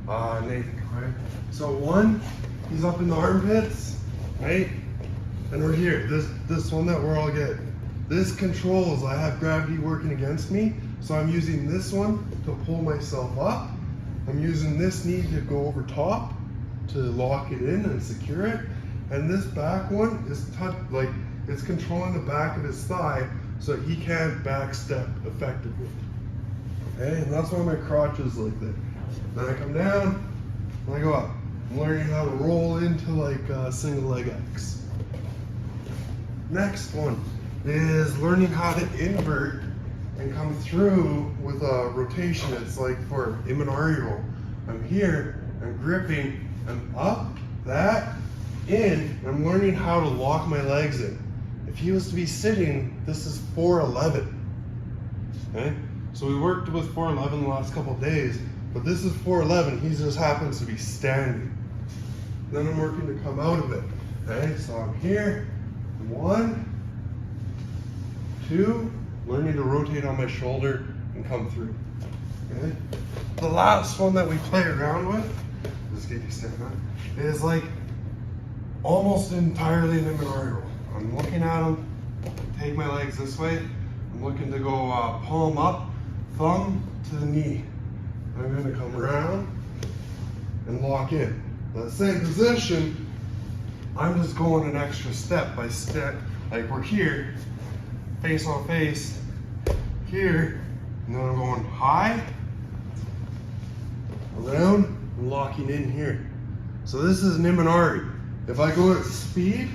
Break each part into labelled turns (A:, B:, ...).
A: Nathan, right? So one, he's up in the armpits, right? And we're here, this one that we're all getting. This controls, I have gravity working against me, so I'm using this one to pull myself up. I'm using this knee to go over top to lock it in and secure it. And this back one is it's controlling the back of his thigh so he can't back step effectively. Okay, and that's why my crotch is like that. Then I come down, and I go up. I'm learning how to roll into like single leg X. Next one is learning how to invert and come through with a rotation. It's like for Imanari roll. I'm here, I'm gripping, I'm up, that, in, and I'm learning how to lock my legs in. If he was to be sitting, this is 411. Okay? So we worked with 411 the last couple of days, but this is 411, he just happens to be standing. Then I'm working to come out of it. Okay, so I'm here, 1, 2, learning to rotate on my shoulder and come through. Okay? The last one that we play around with, just get you standing up, is like almost entirely an Imanari roll. I'm looking at him, take my legs this way, I'm looking to go palm up, thumb to the knee. I'm going to come around and lock in. That same position, I'm just going an extra step by step. Like we're here, face on face, here, and then I'm going high, around, and locking in here. So this is an Imanari. If I go at speed,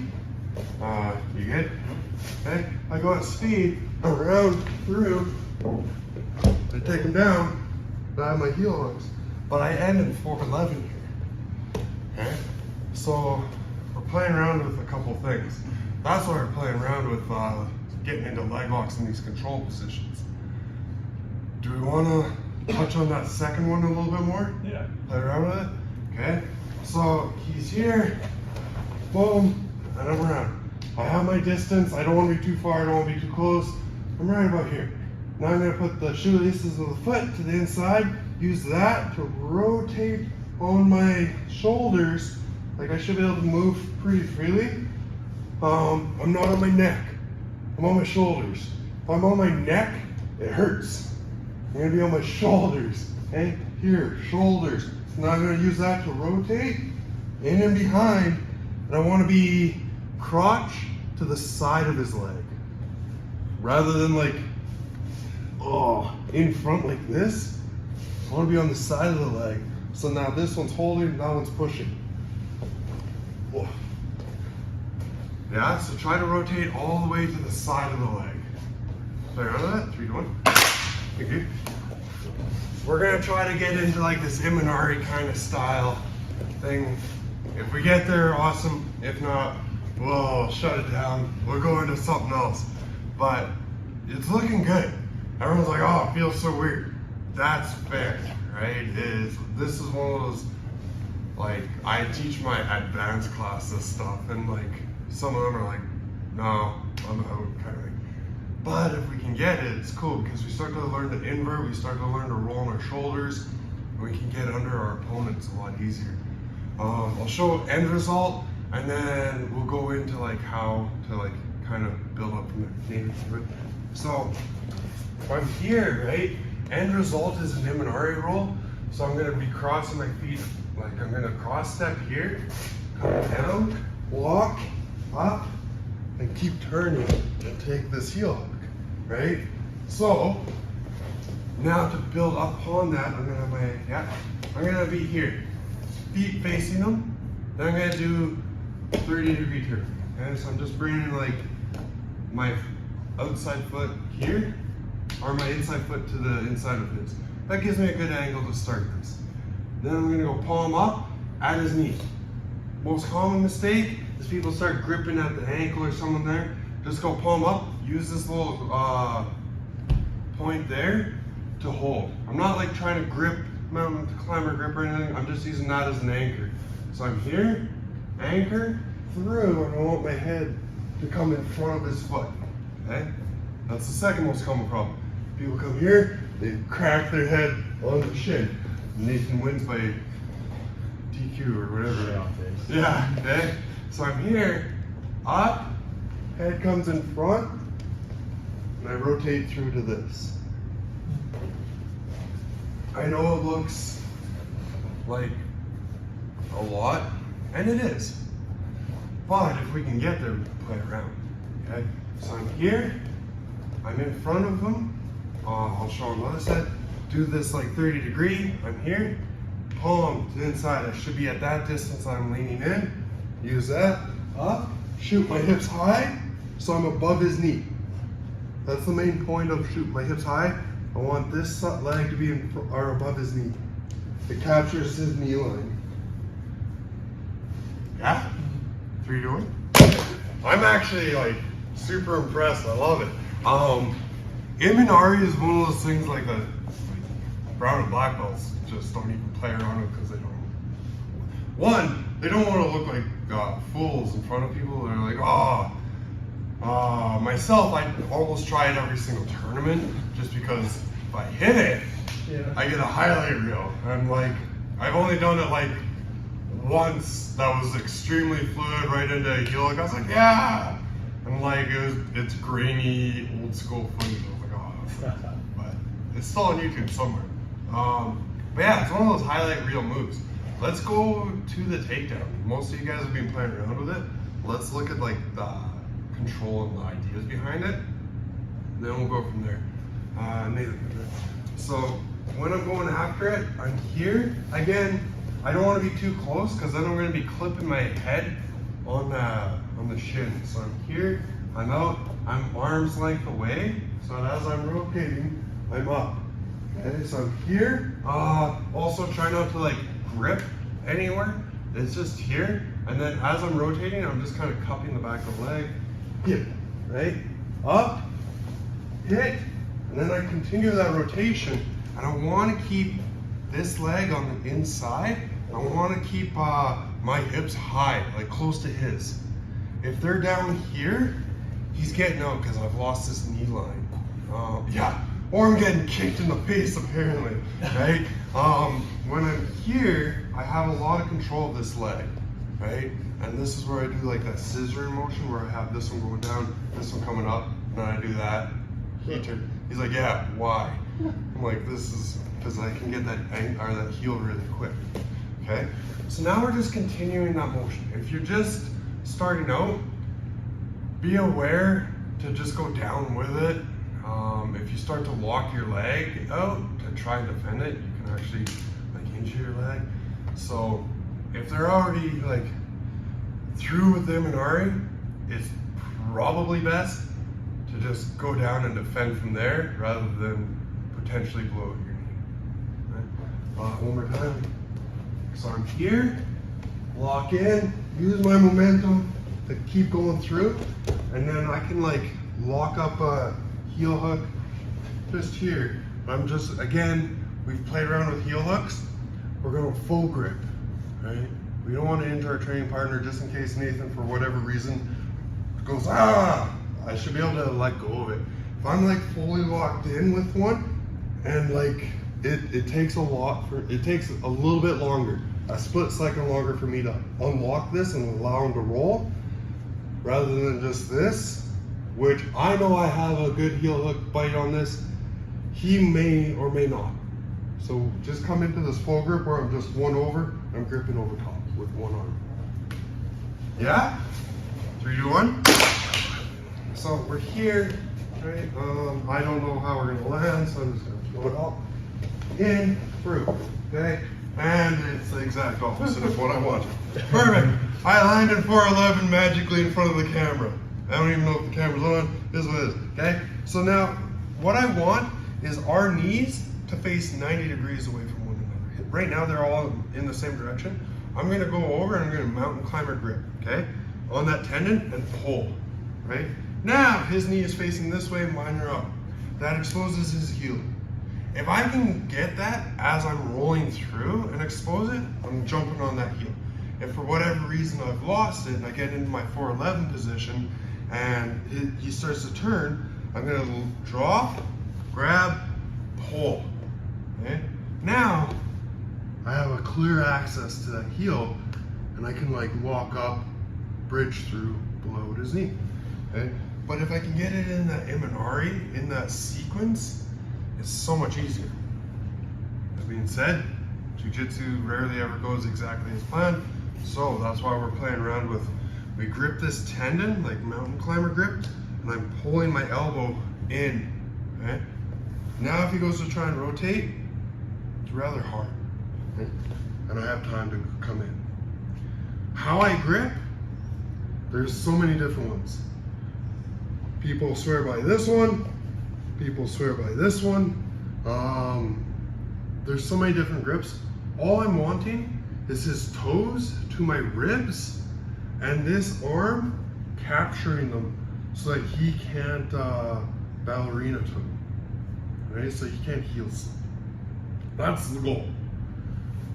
A: you get it? Okay? I go at speed, around, through, I take them down, but I have my heel hooks, but I end in 411 here. Okay? So we're playing around with a couple things. That's why we're playing around with getting into leg locks in these control positions. Do we want to touch on that second one a little bit more?
B: Yeah.
A: Play around with it? Okay. So he's here, boom, and I'm around. I have my distance. I don't want to be too far. I don't want to be too close. I'm right about here. Now I'm going to put the shoelaces of the foot to the inside. Use that to rotate on my shoulders. Like I should be able to move pretty freely. I'm not on my neck. I'm on my shoulders. If I'm on my neck, it hurts. I'm going to be on my shoulders. Okay? Here, shoulders. So now I'm going to use that to rotate in and behind. And I want to be crotch to the side of his leg. Rather than like, in front like this. I want to be on the side of the leg. So now this one's holding, that one's pushing. Whoa. Yeah, so try to rotate all the way to the side of the leg. Play around with that. 3, 2, 1. Thank you. We're gonna try to get into like this Imanari kind of style thing. If we get there, awesome. If not, we'll shut it down. We'll go into something else. But it's looking good. Everyone's like, oh, it feels so weird. That's fair, right? This is one of those, like, I teach my advanced class this stuff, and like, some of them are like, no, I'm out, kind of thing. But if we can get it, it's cool, because we start to learn to invert, we start to learn to roll on our shoulders, and we can get under our opponents a lot easier. I'll show end result, and then we'll go into like how to like kind of build up from there. So, if I'm here, right, end result is an Imanari roll, so I'm gonna be crossing my feet, like I'm gonna cross step here, come down, walk, up, and keep turning and take this heel hook, right? So, now to build upon that, I'm gonna be here, feet facing them, then I'm gonna do 30-degree turn, okay? So I'm just bringing like my outside foot here, or my inside foot to the inside of his. That gives me a good angle to start this. Then I'm gonna go palm up at his knee. Most common mistake is people start gripping at the ankle or something there. Just go palm up, use this little point there to hold. I'm not like trying to grip, mountain climber grip or anything. I'm just using that as an anchor. So I'm here, anchor, through, and I want my head to come in front of his foot, okay? That's the second most common problem. People come here, they crack their head on the shin. Nathan wins by TQ or whatever. Yeah, okay? So I'm here, up, head comes in front, and I rotate through to this. I know it looks like a lot, and it is. But if we can get there, we can play around, okay? So I'm here, I'm in front of them. I'll show them the other side. Do this like 30 degree, I'm here. Palm to the inside, I should be at that distance I'm leaning in. Use that, up, shoot my hips high, so I'm above his knee. That's the main point of shooting my hips high. I want this leg to be or above his knee. It captures his knee line. Yeah? 3, 2, 1. I'm actually like super impressed. I love it. Imanari is one of those things like the brown and black belts just don't even play around with because they don't. One, they don't want to look like fools in front of people. They're like, myself, I almost try it every single tournament just because if I hit it, I get a highlight reel. I'm like, I've only done it like once that was extremely fluid right into a heel. Like I was like, yeah. And like it's grainy, old school footage. I was like, oh, but it's still on YouTube somewhere. But yeah, it's one of those highlight reel moves. Let's go to the takedown. Most of you guys have been playing around with it. Let's look at like the control and the ideas behind it. Then we'll go from there. So when I'm going after it, I'm here. Again, I don't want to be too close because then I'm going to be clipping my head on the shin. So I'm here, I'm out, I'm arm's length away. So as I'm rotating, I'm up. Okay, so I'm here. Also try not to like grip anywhere. It's just here. And then as I'm rotating, I'm just kind of cupping the back of the leg. Hit, right? Up, hit, and then I continue that rotation. And I want to keep this leg on the inside. I want to keep my hips high, like close to his. If they're down here, he's getting out because I've lost this knee line. Yeah, or I'm getting kicked in the face apparently, right? When I'm here, I have a lot of control of this leg, right? And this is where I do like that scissor motion where I have this one going down, this one coming up, and then I do that. He's like, yeah, why? I'm like, this is because I can get that heel really quick. Okay, so now we're just continuing that motion. If you're just starting out, be aware to just go down with it. If you start to lock your leg out to try and defend it, you can actually like injure your leg. So if they're already like through with Imanari, it's probably best to just go down and defend from there rather than potentially blow out your knee. Right? One more time. So I'm here, lock in, use my momentum to keep going through, and then I can like lock up a heel hook just here. I'm just, again, we've played around with heel hooks. We're going full grip, right? We don't want to injure our training partner just in case Nathan, for whatever reason, goes, I should be able to let go of it. If I'm like fully locked in with one, and like it takes it takes a little bit longer, a split second longer for me to unlock this and allow him to roll, rather than just this, which I know I have a good heel hook bite on this. He may or may not. So just come into this full grip where I'm just one over, I'm gripping over top with one arm. Yeah? 3, 2, 1. So we're here, right? I don't know how we're gonna land, so I'm just gonna throw it up, in, through, okay? And it's the exact opposite of what I wanted. Perfect. I landed 411 magically in front of the camera. I don't even know if the camera's on. This is what it is, okay? So now, what I want is our knees to face 90 degrees away from one another. Right now, they're all in the same direction. I'm gonna go over and I'm gonna mountain climber grip, okay? On that tendon and pull, right? Now, his knee is facing this way, mine are up. That exposes his heel. If I can get that as I'm rolling through and expose it, I'm jumping on that heel. If for whatever reason I've lost it and I get into my 411 position and he starts to turn, I'm gonna drop, grab, pull. Okay? Now, I have a clear access to that heel, and I can like walk up, bridge through, below his knee. Okay? But if I can get it in that Imanari, in that sequence, it's so much easier. That being said, jiu-jitsu rarely ever goes exactly as planned, so that's why we're playing around with, we grip this tendon, like mountain climber grip, and I'm pulling my elbow in, okay? Now if he goes to try and rotate, it's rather hard, okay? And I have time to come in. How I grip, there's so many different ones. People swear by this one, people swear by this one. There's so many different grips. All I'm wanting is his toes to my ribs and this arm capturing them so that he can't ballerina toe, right? So he can't heel slip. That's the goal.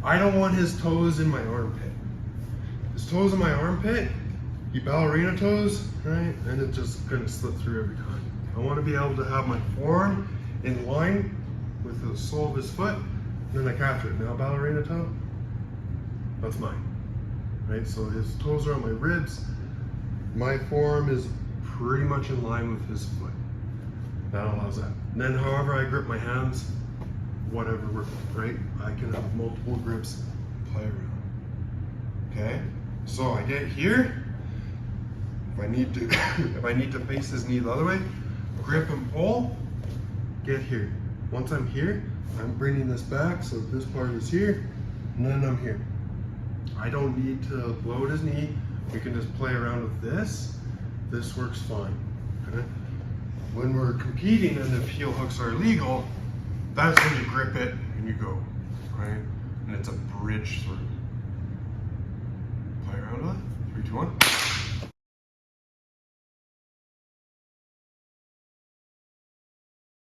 A: I don't want his toes in my armpit. His toes in my armpit, he ballerina toes, right? And it just kind of slips through every time. I want to be able to have my forearm in line with the sole of his foot, and then I capture it. Now ballerina toe, that's mine, right? So his toes are on my ribs. My forearm is pretty much in line with his foot. That allows that. And then however I grip my hands, whatever works, right? I can have multiple grips, play around. Okay? So I get here. If I need to if I need to face his knee the other way, grip and pull, get here. Once I'm here, I'm bringing this back so this part is here, and then I'm here. I don't need to blow at his knee. We can just play around with this. This works fine. Okay? When we're competing and if heel hooks are illegal, that's when you grip it and you go, right? And it's a bridge through. Play around with it. 3, 2, 1.